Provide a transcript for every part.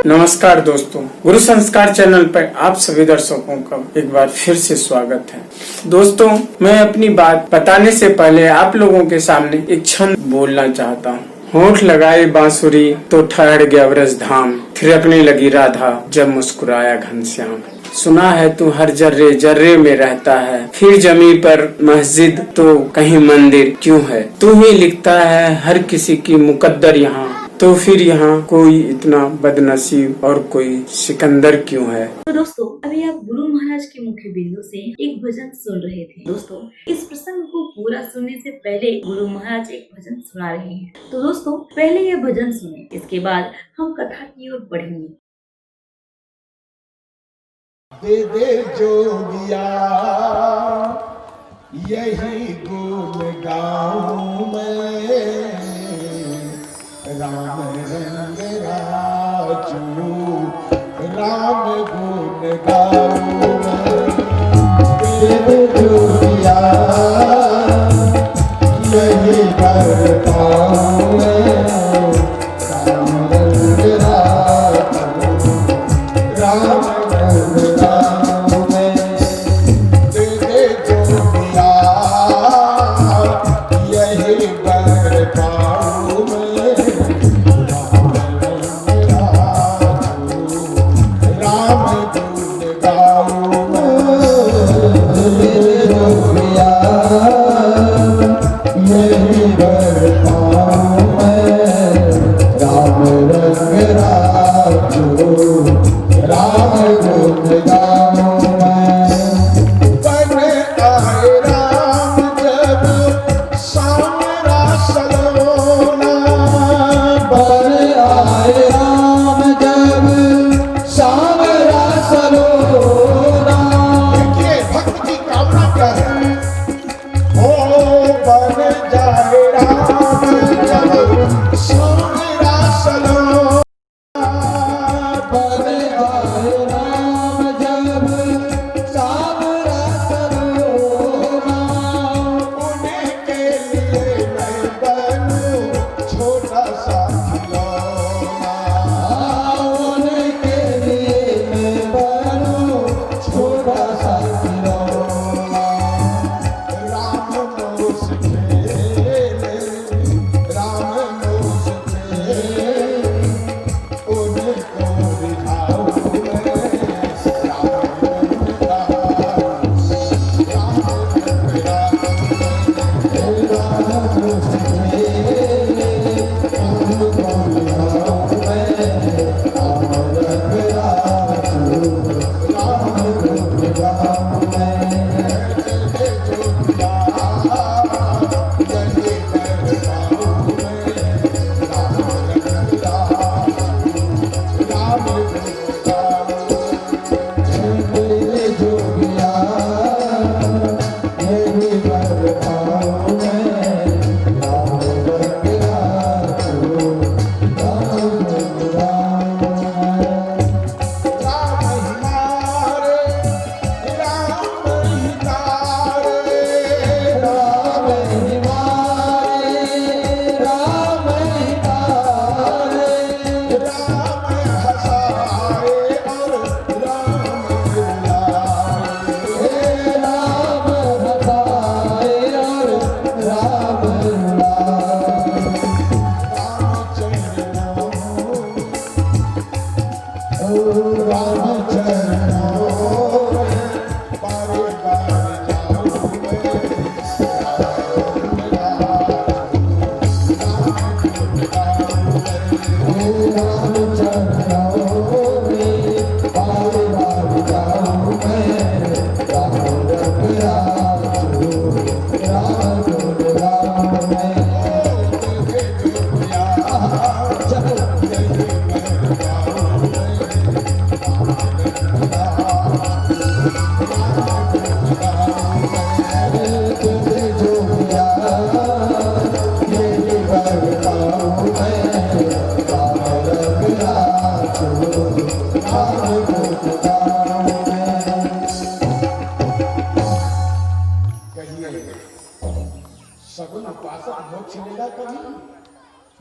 नमस्कार दोस्तों, गुरु संस्कार चैनल पर आप सभी दर्शकों का एक बार फिर से स्वागत है। दोस्तों, मैं अपनी बात बताने से पहले आप लोगों के सामने एक छंद बोलना चाहता हूँ। होंठ लगाई बांसुरी तो ठहर गया व्रज धाम, थिरकने लगी राधा जब मुस्कुराया घनश्याम। सुना है तू हर जर्रे जर्रे में रहता है, फिर जमी पर मस्जिद तो कहीं मंदिर क्यों है। तू ही लिखता है हर किसी की मुकद्दर यहाँ, तो फिर यहाँ कोई इतना बदनसीब और कोई सिकंदर क्यों है। तो दोस्तों, अभी आप गुरु महाराज के मुख्य बिंदु से एक भजन सुन रहे थे। दोस्तों, इस प्रसंग को पूरा सुनने से पहले गुरु महाराज एक भजन सुना रहे हैं। तो दोस्तों, पहले ये भजन सुने, इसके बाद हम कथा की ओर बढ़ेंगे। दे दे जोगिया यही गुण गाऊं मैं, राम रंग राजू राम गुण गाऊं मैं। दे दे जोगिया यही कर पाऊं मैं, राम रंग राजू राम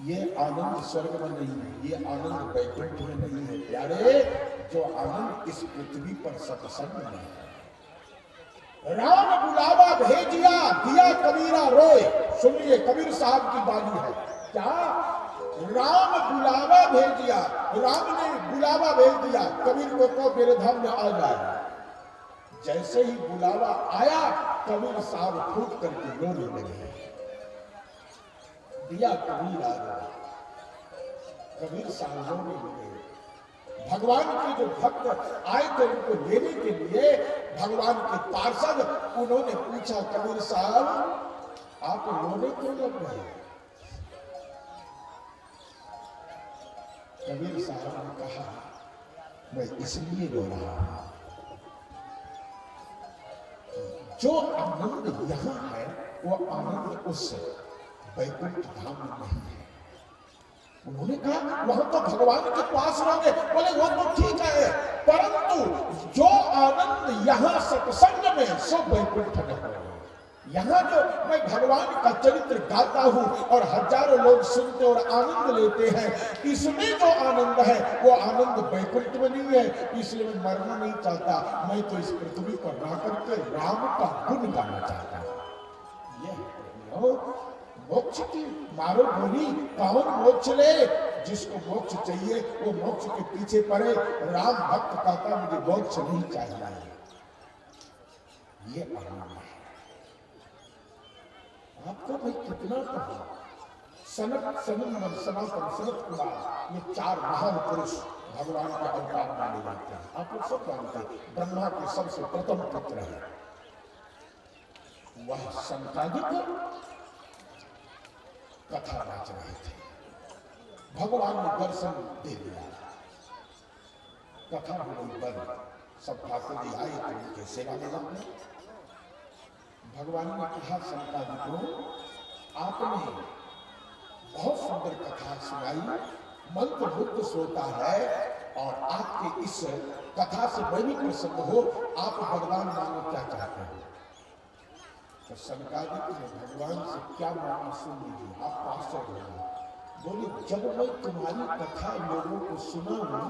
ये आनंद स्वर्ग में नहीं है, ये आनंद वैकुंठ में नहीं है प्यारे। जो आनंद इस पृथ्वी पर सत्संग में है। राम बुलावा भेजिया दिया कबीरा रोए। सुनिए कबीर साहब की बानी है क्या। राम बुलावा भेजिया, राम ने बुलावा भेज दिया कबीर को मेरे धाम में आ जाए। जैसे ही बुलावा आया कबीर साहब फूट करके रोने लगे। दिया कबीर आ गया, कबीर साहब रोने लगे। भगवान के जो भक्त आए थे उनको लेने के लिए भगवान के पार्षद, उन्होंने पूछा कबीर साहब आप रोने क्यों लग रहे। कबीर साहब ने कहा मैं इसलिए रो रहा हूं, जो आनंद यहां है वो आनंद उस वैकुंठ धाम में नहीं है। उन्होंने कहा वहां तो भगवान के पास रहोगे। बोले वो तो ठीक है, परंतु जो आनंद यहाँ सत्संग में सो वैकुंठ में है। यहाँ जो मैं भगवान का चरित्र गाता हूँ और हजारों लोग सुनते और आनंद लेते हैं, इसमें जो आनंद है वो आनंद वैकुंठ में नहीं है। इसलिए मैं मरना नहीं चाहता, मैं तो इस पृथ्वी पर रह करके राम का गुण गाना चाहता हूँ। यह मोक्ष की मारो बोली, कौन मोक्ष ले। जिसको मोक्ष चाहिए वो मोक्ष के पीछे पड़े। राम भक्त कहता मुझे मोक्ष नहीं चाहिए। ये आनंद है। आपको भाई कितना कहूं। सनत सनातन सनत कुमार ये चार महान पुरुष भगवान के अवतार माने जाते हैं। आप लोग सब जानते हैं ब्रह्मा के सबसे प्रथम पुत्र है वह सनकादिक कथा रच रहे थे। भगवान ने दर्शन दे दिया, कथा हो गई बंद। सब ठाकुर जी आए तो उनके सेवा में लगे। भगवान ने कहा संतादिकों आपने बहुत सुंदर कथा सुनाई, मंत्र मुग्ध श्रोता है और आपके इस कथा से मैं भी प्रसन्न हो। आप भगवान मानो क्या चाहते हो। तो सनकादिक ने भगवान से क्या मांगा सुन लीजिए, आप आश्चर्य होगा। बोले जब मैं तुम्हारी कथा लोगों को सुनाऊं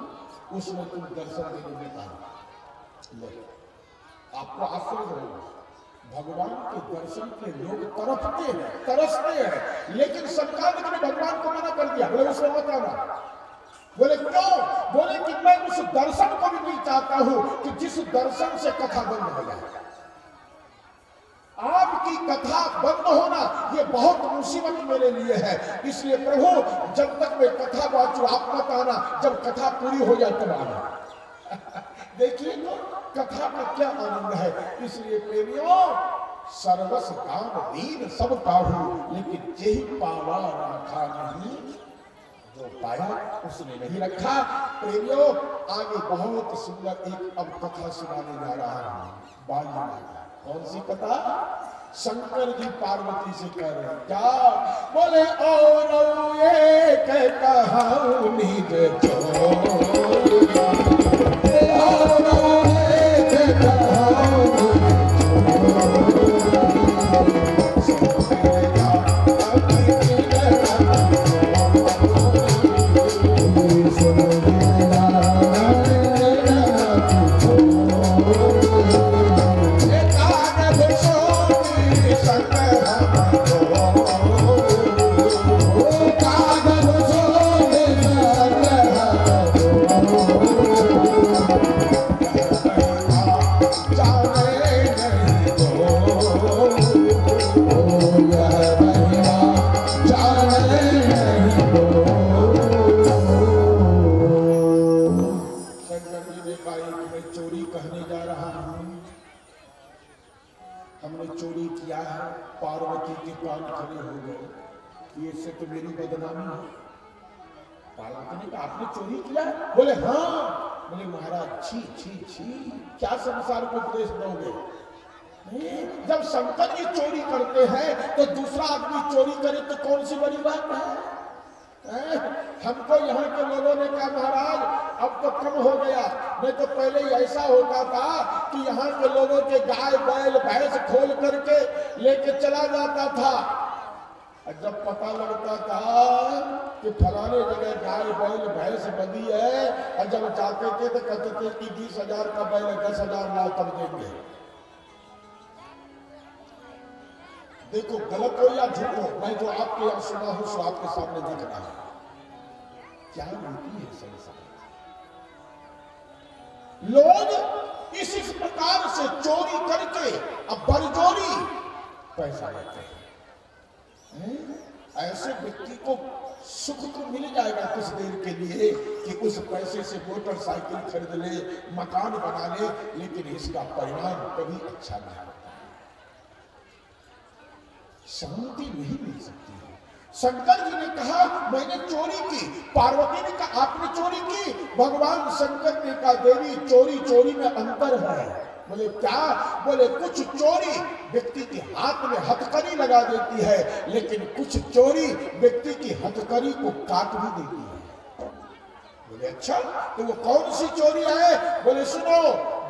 उसमें तुम दर्शन देने में पाओ। आपको आश्चर्य होगा, भगवान के दर्शन के लोग तरफते हैं, तरसते हैं, लेकिन सनकादिक ने भगवान को मना कर दिया। बोले उसमें मत आना। बोले क्यों। बोले कि मैं उस दर्शन को भी नहीं चाहता हूं कि जिस दर्शन से कथा बंद हो जाए। आपकी कथा बंद होना ये बहुत मुसीबत मेरे लिए है। इसलिए प्रभु जब तक मैं कथा बाचू आप मत आना, जब कथा पूरी हो जाए तब आना। देखिए तो कथा का क्या आनंद है। इसलिए प्रेमियों सर्वस काम दीन सब पाहु, लेकिन जेहि पावा रखा नहीं, जो पाया उसने नहीं रखा। प्रेमियों आगे बहुत सुंदर एक अब कथा सुनाने जा रहा हूं। बाल कौन सी कथा। शंकर जी पार्वती से कह रहे हैं क्या। बोले और एक कहानी निज तो मेरी बदनामी है। पार्वती ने कहा आपने चोरी किया। बोले हाँ। बोले महाराज छी छी छी क्या संसार को उपदेश दोगे। जब शंकर जी चोरी करते हैं तो दूसरा आदमी चोरी करे तो कौन सी बड़ी बात है। हमको यहाँ के लोगों ने कहा महाराज अब तो कम हो गया, नहीं तो पहले ही ऐसा होता था कि यहाँ के लोगों के गाय बैल भैंस खोल करके लेके चला जाता था। और जब पता लगता था कि फलाने जगह गाय बैल भैंस बंधी है, और जब जाते थे तो कहते थे कि 20,000 का बैल 10,000 लाओ तब देंगे। देखो गलत हो या झूठ हो, मैं जो आपके यहाँ सुना हूं सो आपके सामने दिख रहा है। क्या नीति है संसार? लोग इस प्रकार से चोरी करके अब बरजोरी पैसा लेते हैं। ऐसे व्यक्ति को सुख तो मिल जाएगा कुछ देर के लिए कि उस पैसे से मोटरसाइकिल खरीद ले, मकान बना ले, लेकिन इसका परिणाम कभी अच्छा नहीं होता। शांति नहीं मिल सकती है। शंकर जी ने कहा मैंने चोरी की, पार्वती ने कहा आपने चोरी की। भगवान शंकर ने कहा देवी चोरी चोरी में अंतर है। बोले क्या? बोले कुछ चोरी व्यक्ति के हाथ में हथकड़ी लगा देती है, लेकिन कुछ चोरी व्यक्ति की हथकड़ी को काट भी देती है। बोले अच्छा तो वो कौन सी चोरी है? बोले सुनो,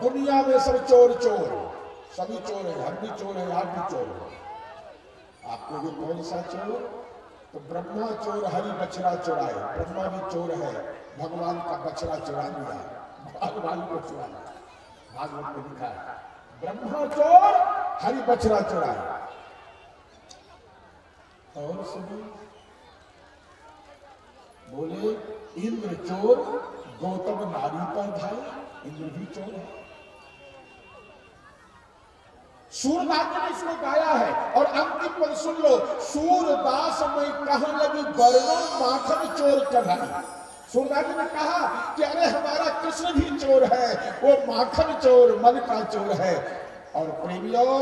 दुनिया में सब चोर चोर, सभी चोर है, हम भी चोर है, आप भी चोर है। आपको भी कौन सा चोर? तो ब्रह्मा चोर हरि बछड़ा चुराए। ब्रह्मा भी चोर है, भगवान का बछड़ा चुरा लिया, भगवान को चुरा लिया। भागवत में लिखा है ब्रह्मा चोर हरि बछड़ा चुराए। और सुनो, बोले इंद्र चोर गौतम नारी पर धाए। इंद्र भी चोर है। सूरदास ने इसको गाया है। और अंतिम पद सुन लो, सूरदास में कहां लगी वर्णन माखन चोर कढ़ाई। सूरदास ने कहा कि अरे हमारा कृष्ण भी चोर है, वो माखन चोर मन का चोर है। और प्रेमियों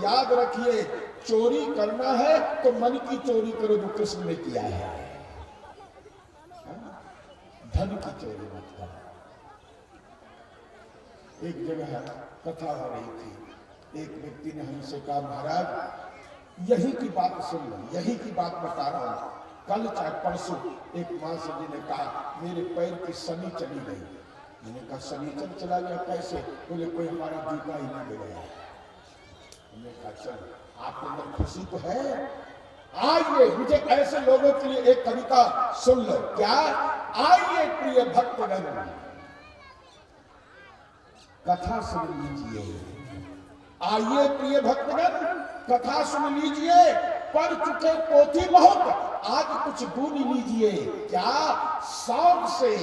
याद रखिए, चोरी करना है तो मन की चोरी करो जो कृष्ण ने किया है, धन की चोरी मत करो। एक जगह कथा हो रही थी, एक व्यक्ति ने हमसे कहा महाराज यही की बात सुन लो, यही की बात बता रहा हूं। कल चाहे परसों एक माँ से जी ने कहा मेरे पैर की शनि चली गई। मैंने कहा शनिचर चला गया कैसे? बोले कोई हमारा जूता ही नहीं ले गया। हमने कहा चल आपके अंदर खुशी तो है, आइए मुझे ऐसे लोगों के लिए एक कविता सुन लो। क्या? आइए प्रिय भक्तगण कथा सुन लीजिए। आइए प्रिय भक्तगण कथा सुन लीजिए, पढ़ चुके पोथी बहुत, आज कुछ गुण लीजिए। क्या? शौक से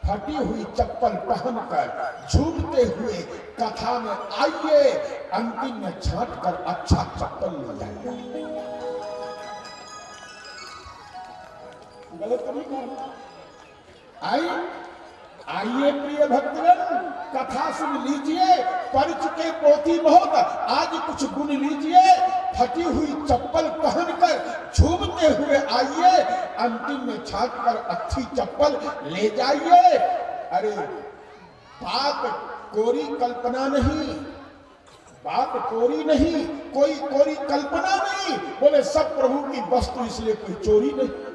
फटी हुई चप्पल पहनकर झूमते हुए कथा में आइए, अंतिम में छांट कर अच्छा चप्पल ले जाएगा। गलत नहीं करना। आइए प्रिय भक्तगण कथा सुन लीजिए, पढ़ चुके पोथी बहुत, आज कुछ गुण लीजिए। फटी हुई चप्पल पहनकर झूमते हुए आइए, अंतिम में छाट कर अच्छी चप्पल ले जाइए। अरे बात कोरी कल्पना नहीं, बात कोरी नहीं, कोई कोरी कल्पना नहीं। बोले सब प्रभु की वस्तु इसलिए कोई चोरी नहीं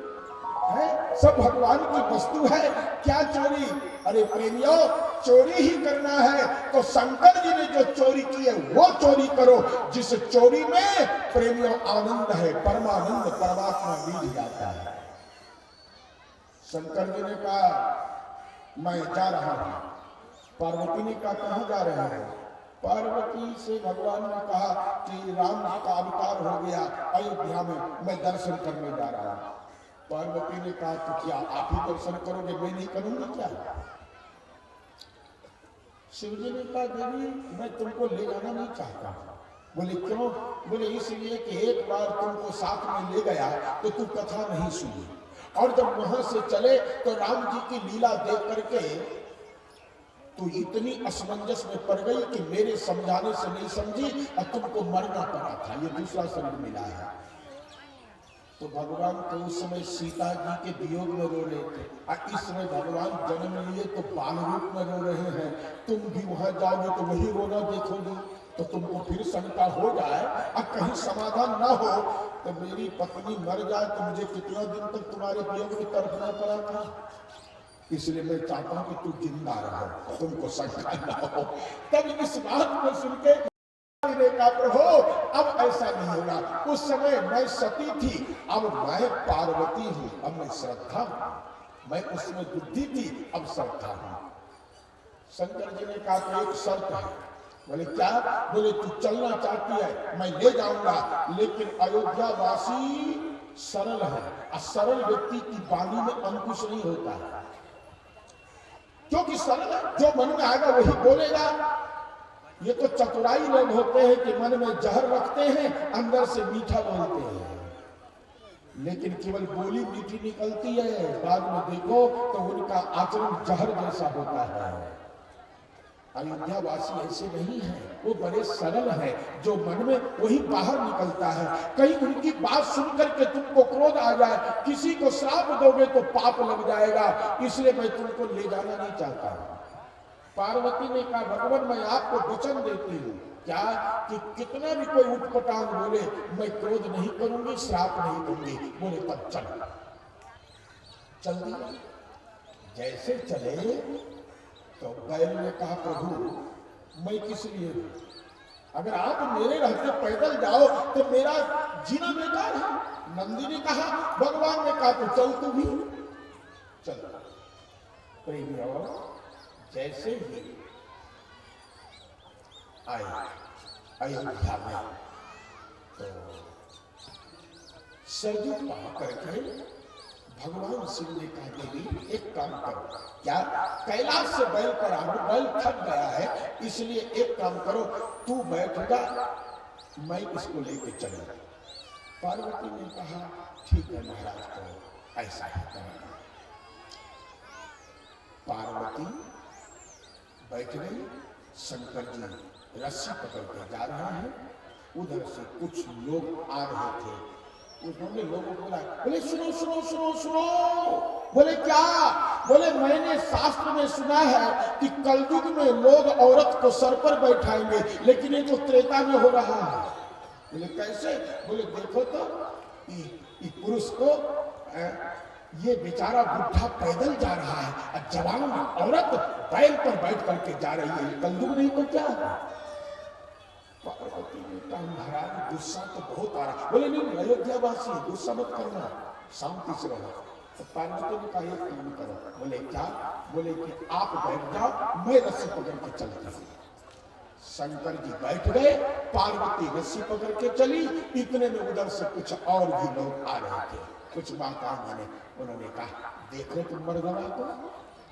है, सब भगवान की वस्तु है, क्या चोरी? अरे प्रेमियों चोरी ही करना है तो शंकर जी ने जो चोरी की है वो चोरी करो, जिस चोरी में प्रेमियों आनंद है, परमानंद परमात्मा मिल जाता है। शंकर जी ने कहा मैं जा रहा हूं। पार्वती ने कहा कहां जा रहे हैं? पार्वती से भगवान ने कहा कि राम जी का अवतार हो गया अयोध्या में, मैं दर्शन करने जा रहा हूं। पार्वती ने कहा तो क्या आप ही दर्शन करोगे, मैं नहीं करूंगी क्या? शिव जी ने कहा देवी मैं तुमको ले जाना नहीं चाहता। बोले क्यों? बोले इसलिए कि एक बार तुमको साथ में ले गया तो तू कथा नहीं सुनी, और जब वहां से चले तो राम जी की लीला देख करके तू इतनी असमंजस में पड़ गई कि मेरे समझाने से नहीं समझी और तुमको मरना पड़ा था, ये दूसरा शब्द मिला है। तो भगवान तो उस समय सीता जी के वियोग में रो रहे थे, और इस समय भगवान जन्म लिए तो बाल रूप में रो रहे हैं। तुम भी वहां जाओगे तो वही रोना देखोगे, तो तुमको फिर शंका हो जाए और कहीं समाधान ना हो तो मेरी पत्नी मर जाए तो मुझे कितना दिन तक तुम्हारे वियोग में तड़पना पड़ा था। इसलिए मैं चाहता हूं कि तू जिंदा रहो, तुमको शंका ना हो। तब इस बात को सुन के ने कहा प्रभु अब ऐसा नहीं होगा, उस समय मैं सती थी, अब मैं पार्वती हूँ, अब मैं श्रद्धा हूँ। मैं उसमें बुद्धि थी, अब श्रद्धा हूँ। शंकर जी ने कहा कि एक शर्त है। बोले क्या? बोले तू चलना चाहती है मैं ले जाऊंगा, लेकिन अयोध्या वासी सरल है, और सरल व्यक्ति की वाणी में अंकुश नहीं होता है, क्योंकि सरल है, जो मन में आएगा वही बोलेगा। ये तो चतुराई लोग होते हैं कि मन में जहर रखते हैं, अंदर से मीठा बोलते हैं, लेकिन केवल बोली मीठी निकलती है, बाद में देखो तो उनका आचरण जहर जैसा होता है। अयोध्या वासी ऐसे नहीं है, वो बड़े सरल है, जो मन में वही बाहर निकलता है। कहीं उनकी बात सुनकर के तुमको क्रोध आ जाए, किसी को श्राप दोगे तो पाप लग जाएगा, इसलिए मैं तुमको ले जाना नहीं चाहता हूं। पार्वती ने कहा भगवान मैं आपको वचन देती हूँ, क्या कि कितना भी कोई उठपटांग बोले मैं क्रोध नहीं करूंगी, श्राप नहीं दूंगी। बोले तब चल दिया। जैसे चले तो बैल ने कहा प्रभु मैं किस लिए हूं? अगर आप मेरे रहते पैदल जाओ तो मेरा जीना बेकार है। नंदी ने कहा, भगवान ने कहा तो चल तू भी चल। प्रेमियों जैसे ही आए अयोध्या में तो सरजू पा करके भगवान शिव ने कहा देवी एक काम करो, क्या कैलाश से बैल पर आओ, बैल थक गया है, इसलिए एक काम करो तू बैठेगा मैं इसको लेके चलूंगा। पार्वती ने कहा ठीक है महाराज को ऐसा ही करना। पार्वती बैठ गई, शंकर जी रस्सी पकड़ के जा रहे हैं, उधर से कुछ लोग आ रहे थे। उन्होंने लोगों को बोला, बोले सुनो सुनो सुनो सुनो। बोले क्या? बोले मैंने शास्त्र में सुना है कि कलयुग में लोग औरत को सर पर बैठाएंगे, लेकिन ये तो त्रेता में हो रहा है। बोले कैसे? बोले देखो तो ये पुरुष को ये बेचारा बुढ़ा पैदल जा रहा है और जवान औरत बैल पर बैठ करके जा रही है, कलयुग नहीं तो क्या? पार्वती ने कहा महाराज गुस्सा तो बहुत आ रहा। बोले नहीं अयोध्या वासी गुस्सा मत करना, शांति से रहो। तो पार्वती ने कहा एक काम करो। बोले क्या? बोले कि आप बैठ जाओ मैं रस्सी पकड़ के चलती हूँ। शंकर जी बैठ गए, पार्वती रस्सी पकड़ के चली। इतने में उधर से कुछ और भी लोग आ रहे थे, कुछ माताओं ने, उन्होंने कहा देखो तुम मर्दवा को,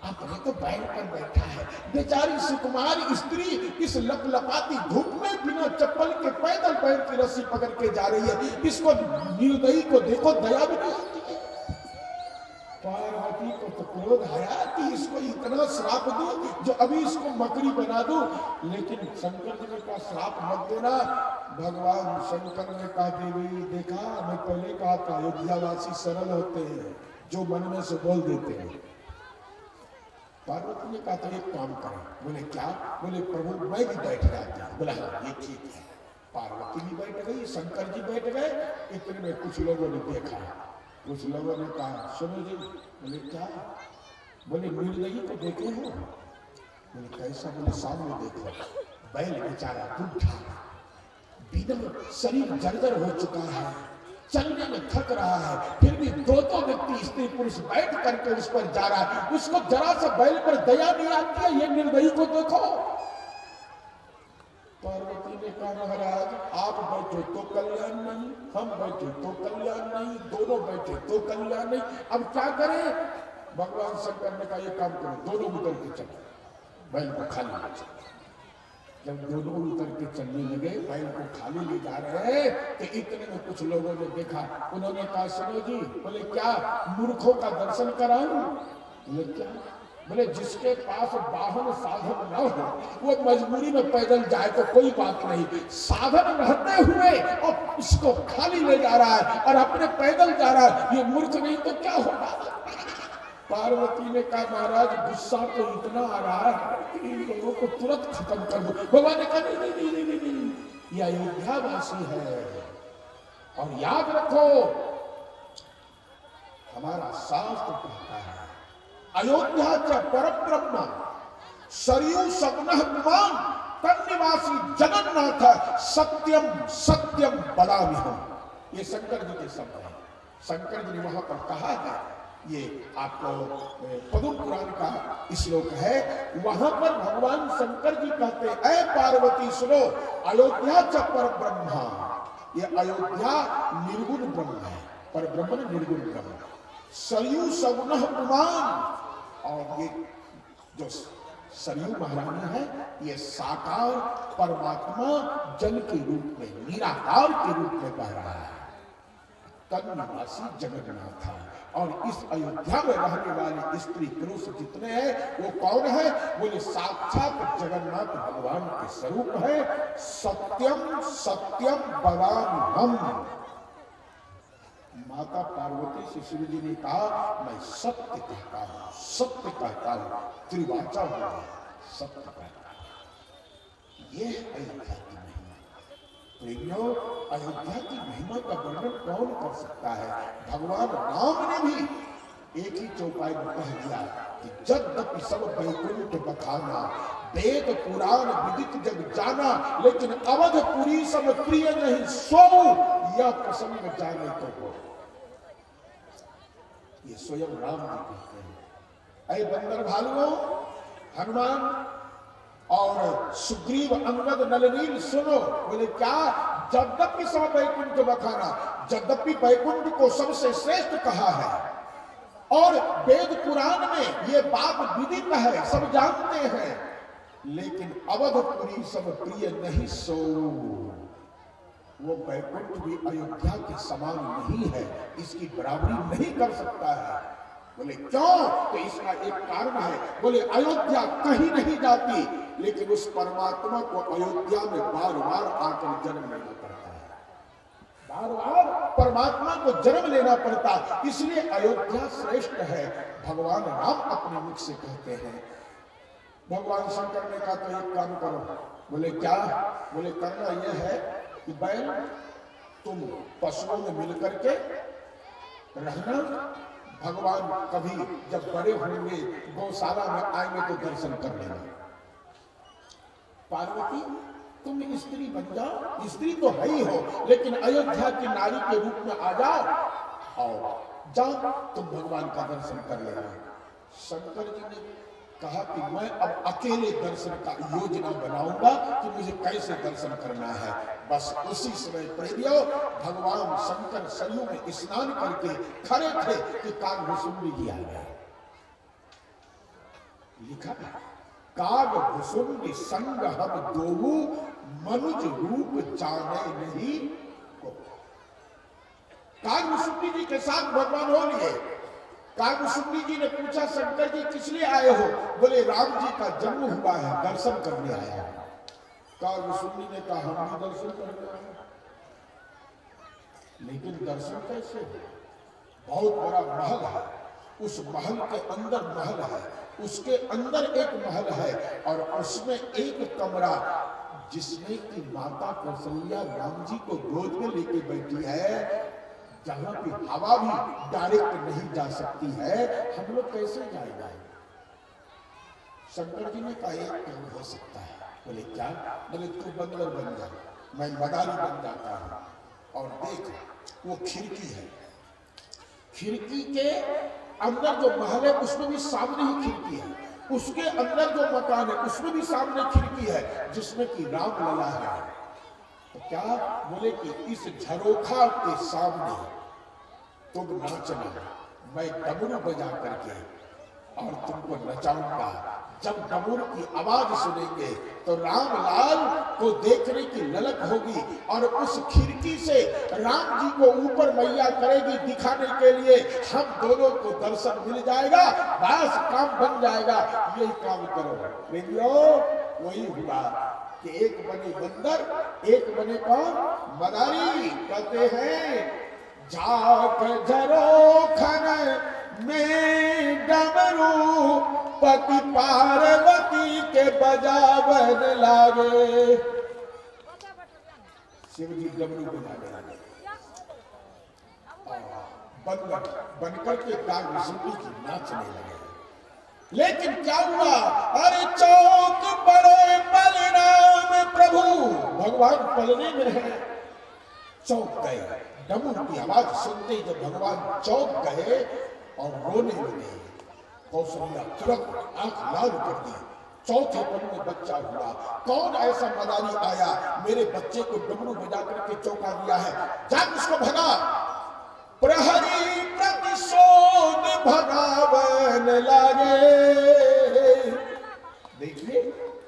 अपने तो बैल पर बैठा है, बेचारी सुकुमार स्त्री इस लपलपाती धूप में बिना चप्पल के पैदल पैर की रस्सी पकड़ के जा रही है, इसको निर्दयी को देखो दया भी नहीं आती है। पार्वती को तो क्रोध आया कि इसको इतना श्राप दूं जो अभी इसको मकड़ी बना दूं, लेकिन शंकर जी ने कहा श्राप मत देना। भगवान शंकर ने कहा देवी देखा मैं पहले कहा था अयोध्यावासी सरल होते हैं, जो मन में से बोल देते हैं। पार्वती ने कहा तो एक काम करें। बोले क्या? बोले प्रभु मैं भी बैठ जाता हूं। बोला हाँ ये ठीक है। पार्वती भी बैठ गई, शंकर जी बैठ गए। इतने में कुछ लोगों ने देखा, कुछ लोगों ने कहा सुनो जी। बोले क्या? बोले निर्दयी को देखे हो? बोले कैसा? बोले सामने देखो, बैल बेचारा बुढ़ा बिना शरीर जर्जर हो चुका है, चलने में थक रहा है, फिर भी दो व्यक्ति स्त्री पुरुष बैठ करके उस पर जा रहा है, उसको जरा सा बैल पर दया नहीं आती है। ये निर्दयी को देखो। पार्वती ने कहा महाराज आप बैठे तो कल्याण नहीं, हम बैठे तो कल्याण नहीं, दोनों बैठे तो कल्याण नहीं, अब क्या करें? भगवान शंकर ने कहा ये काम करो, दोनों उतर के चलो, बैल को खाली ले चलो। जब दोनों उतर के चलने लगे, बैल को खाली ले जा रहे हैं, तो इतने में कुछ लोगों ने देखा। उन्होंने कहा सुनो जी। बोले क्या? मूर्खों का दर्शन कराऊं? बोले क्या? बोले जिसके पास वाहन साधन न हो वो मजबूरी में पैदल जाए तो कोई बात नहीं, साधन रहते हुए और उसको खाली ले जा रहा है और अपने पैदल जा रहा है, ये मूर्ख नहीं तो क्या होगा? पार्वती ने कहा महाराज गुस्सा तो इतना आ रहा है कि इन लोगों को तुरंत खत्म कर दो। भगवान ने कहा नहीं नहीं नहीं नहीं नहीं, नहीं। ये अयोध्यावासी है और याद रखो हमारा शास्त्र कहता है अयोध्या च परब्रह्म सरयू सगुनः पुमान् तन्निवासी जगन्नाथ सत्यम सत्यम बदाम्यहम्। ये शंकर जी के शब्द हैं। शंकर जी ने वहां पर कहा है, ये आपको पद्म पुराण का श्लोक है, वहां पर भगवान शंकर जी कहते हैं, ऐ पार्वती सुनो, अयोध्या च पर ब्रह्मा। ये अयोध्या निर्गुण ब्रह्म है, पर ब्रह्म निर्गुण ब्रह्म। सरयू सगुण पुमान, और ये जो सरयू महारानी है, ये साकार परमात्मा जल के रूप में, निराकार के रूप में बह रहा है। तन्निवासी जगन्नाथ। और इस अयोध्या में रहने वाले स्त्री पुरुष जितने हैं वो कौन है? बोले साक्षात जगन्नाथ भगवान के स्वरूप है। सत्यम सत्यम बदाम्यहम्। माता पार्वती से शिव जी ने कहा, मैं सत्य कहता हूं, सत्य कहता हूं, त्रिवाचा हुआ सत्य कहता हूं। ये अयोध्या की महिमा। प्रेमियों, अयोध्या की महिमा का वर्णन कौन कर सकता है? भगवान राम ने भी एक ही चौपाई में कह दिया कि यद्यपि सब वैकुंठ बखाना, वेद पुराण विदित जग जाना, लेकिन अवधपुरी सब प्रिय नहीं सो, यह प्रसंग जाने तो हो। ये स्वयं राम जी कहते हैं। ऐ बंदर भालुओं, हनुमान और सुग्रीव अंगद नलनील सुनो। बोले क्या? यद्यपि सब वैकुंठ बखाना, यद्यपि वैकुंठ को सबसे श्रेष्ठ कहा है और वेद पुराण में ये बात विदित है, सब जानते हैं, लेकिन अवधपुरी सब प्रिय नहीं सो। वो वैकुंठ भी अयोध्या के समान नहीं है, इसकी बराबरी नहीं कर सकता है। बोले क्यों? तो इसका एक कारण है। बोले अयोध्या कहीं नहीं जाती, लेकिन उस परमात्मा को अयोध्या में बार बार आकर जन्म लेना पड़ता है, बार बार परमात्मा को जन्म लेना पड़ता, इसलिए अयोध्या श्रेष्ठ है। भगवान राम अपने मुख से कहते हैं। भगवान शंकर ने कहा तो एक काम करो। बोले क्या? बोले करना यह है कि बैल तुम पशुओं में मिलकर के रहना, भगवान कभी जब बड़े होंगे गौशाला में आएंगे तो दर्शन कर लेना। पार्वती तुम स्त्री बन जाओ, स्त्री तो है ही हो, लेकिन अयोध्या की नारी के रूप में आ जाओ और जाओ तुम भगवान का दर्शन कर लेना। शंकर जी ने कहा कि मैं अब अकेले दर्शन का योजना बनाऊंगा कि मुझे कैसे दर्शन करना है। बस उसी समय प्रेमियों, भगवान शंकर सरयू में स्नान करके खड़े थे कि कागभुसुंडी जी आ गए। लिखा है, कागभुसुंडी संग हम दोऊ, मनुज रूप जाने नहीं को। कागभुसुंडी जी के साथ भगवान हो लिए। कागभुसुंडी जी ने पूछा, शंकर जी किस लिए आए हो? बोले राम जी का जन्म हुआ है, दर्शन करने आया है। कागभुसुंडी ने कहा हम भी दर्शन करने आए, लेकिन दर्शन कैसे? बहुत बड़ा महल है, उस महल के अंदर महल है, उसके अंदर एक महल है और उसमें एक कमरा जिसमें कि माता कौशल्या राम जी को गोद में लेके बैठी है, जहां की हवा भी डायरेक्ट नहीं जा सकती है, हम लोग कैसे जाएंगे? शंकर जी ने कहा एक काम हो सकता है। बोले क्या? बोले तू बंदर बन जा, मैं मदारी बन जाता हूं और देख वो खिड़की है, खिड़की के अंदर जो महल है उसमें भी सामने ही खिड़की है, उसके अंदर जो मकान है उसमें भी सामने खिड़की है जिसमें कि राम लला है। तो क्या? बोले कि इस झरोखा के सामने तुम नाचना, मैं डमरू बजा करके और तुमको नचाऊंगा। जब डमरू की आवाज सुनेंगे तो रामलाल को देखने की ललक होगी और उस खिड़की से राम जी को ऊपर मैया करेगी दिखाने के लिए, हम दोनों को दर्शन मिल जाएगा, बस काम बन जाएगा। यही काम करो बेटियों। वही हुआ कि एक बने बंदर, एक बने कौन? मदारी। कहते हैं जाक झरोखन में डमरू, पति पार्वती के बजावन लागे। शिव जी डमरू बजाने लगे, बंदर बनकर के कागभुसुंडी जी नाचने लगे। लेकिन क्या हुआ? अरे चौक बड़े बलराम में प्रभु भगवान पलने में है, चौंक गए। डमरू की आवाज सुनते ही जब भगवान चौंक गए और रोने लगे, कौशल्या तुरंत आंख लाल कर दी। चौथे पल में बच्चा हुआ। कौन ऐसा मदारी आया मेरे बच्चे को डमरू बजा करके चौंका दिया है, जाग उसको भगा। प्रहरी प्रतिशोध भगावन लागे। देखिए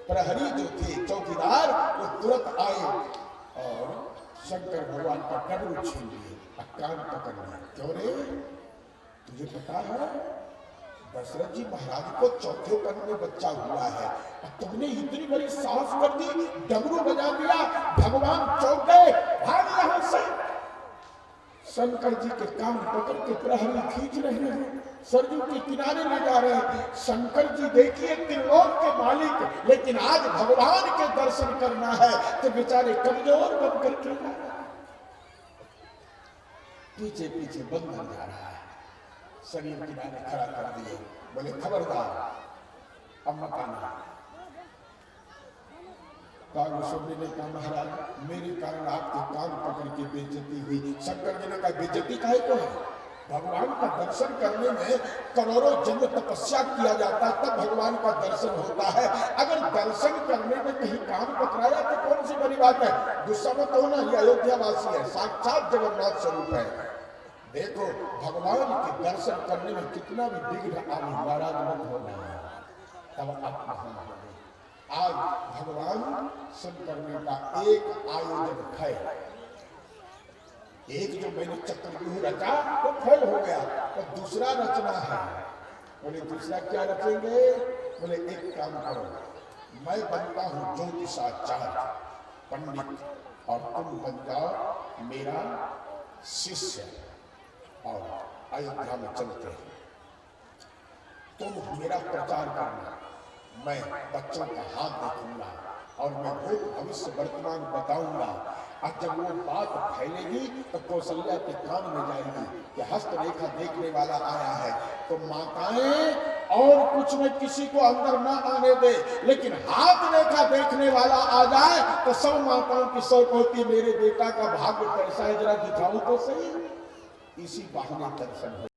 प्रहरी जो थे चौकीदार वो तुरंत आए और शंकर भगवान का डमरू छीन लिए, कान पकड़ लिया। क्यों रे, तुझे पता है दशरथ जी महाराज को चौथे पल में बच्चा हुआ है, तुमने इतनी बड़ी साहस कर दी, डमरू बजा दिया, भगवान चौंक गए, भाग यहां से। शंकर जी के कान पकड़ के प्रहरी खींच रहे हैं, सरजू के किनारे ले जा रहे हैं। शंकर जी देखिए त्रिलोक के मालिक, लेकिन आज भगवान के दर्शन करना है तो बेचारे कमजोर बन करके पीछे पीछे बंधन जा रहा है। शरीर किनारे खड़ा कर दिए, बोले खबरदार अब मत आना। कागभूषण ने कहा महाराज मेरे कारण आपके कान पकड़ के बेइज्जती हुई। शंकर जी ने कहा बेइज्जती काहे को है, भगवान का दर्शन करने में करोड़ों जन्म तपस्या किया जाता है तब भगवान का दर्शन होता है। अगर दर्शन करने में कहीं कान पकड़ाया तो कौन सी बड़ी बात है, गुस्सा मत होना, ये अयोध्या वासी है, साक्षात जगन्नाथ स्वरूप है। देखो भगवान के दर्शन करने में कितना भी विघ्न आने, नाराज मत होना, तब आप आज भगवान दर्शन करने का एक आयोजन है। एक जो मैंने चक्रव्यूह रचा वो फेल हो गया, तो दूसरा रचना है। बोले दूसरा क्या रचेंगे, बोले एक काम करो, मैं बनता हूं ज्योतिषाचार्य पंडित और तुम बन जाओ मेरा शिष्य और अयोध्या में चलते हैं। तुम मेरा प्रचार करना, मैं बच्चों का हाथ देखूंगा और मैं भूत भविष्य वर्तमान बताऊंगा। और जब वो बात फैलेगी तो कौशल्या के कान में जाएगी कि हस्तरेखा देखने वाला आया है। तो माताएं और कुछ में किसी को अंदर ना आने दे, लेकिन हाथ रेखा देखने वाला आ जाए तो सब माताओं की शौक होती मेरे बेटा का भाग्य कैसा है, जरा दिखाऊं तो सही। इसी बहाने दर्शन